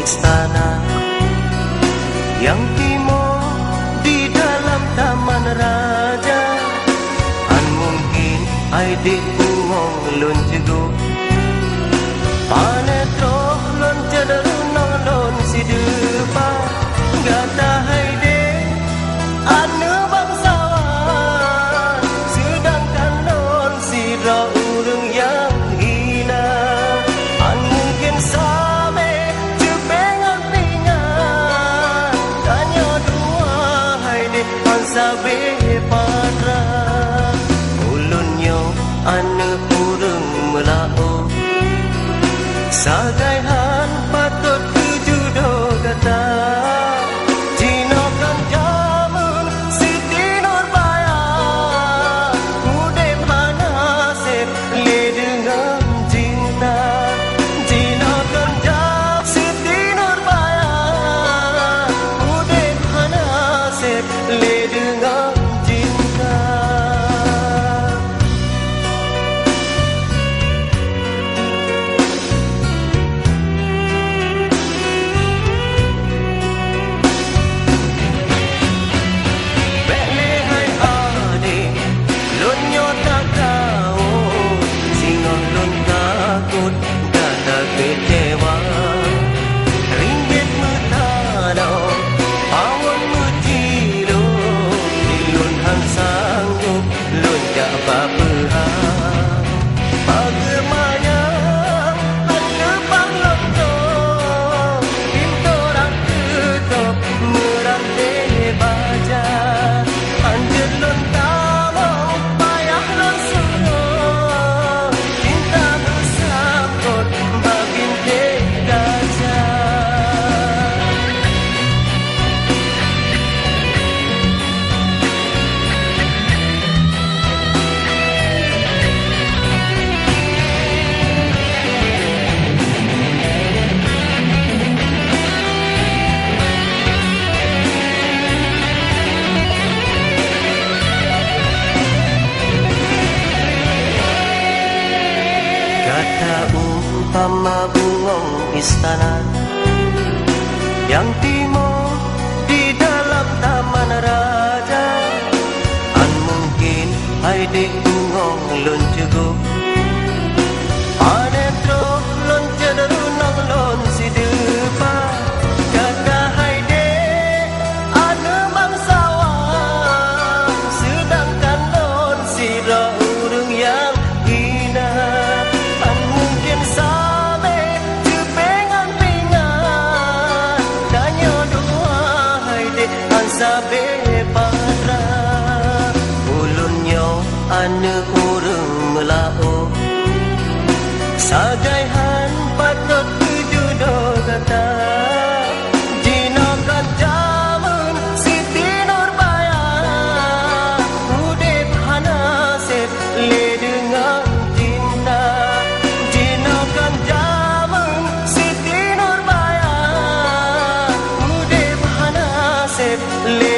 istana, yang timur di dalam taman raja. An mungkin adik bungong lon jego, panetro lon cederung lon si depa. Gata haide anu bangsawan, sedangkan lon si urang yang hina. An mungkin same cepengan pingan, tanya dua haide an sabe padra. Ulunnya anu urang melao, sagaihan patut tujudo kata. Kecewa ringgit metano, pawon mutilo, dilun hang sanggup, lun jak apa-apa. Bagaimana anda panglotong, pintorang tutup, merantai baja. Anjir lun tamong, payah lun suruh, cinta bersangkut, kata umpama bungong istana, yang timur di dalam taman raja. An mungkin adik bungong lon jego, panetro lon cederung lon si depa. Kata haide anu bangsawan, sedangkan lon si urang yang hina. An mungkin same cepengan pingan, tanya dua haide an sabe padra. Ulunnya anu urang melao, sagaihan patut tujudo kata. Jinakan jamun Siti Nurbaya, udip hanasib le dengan cinta. Jinakan jamun Siti Nurbaya, udip hanasib le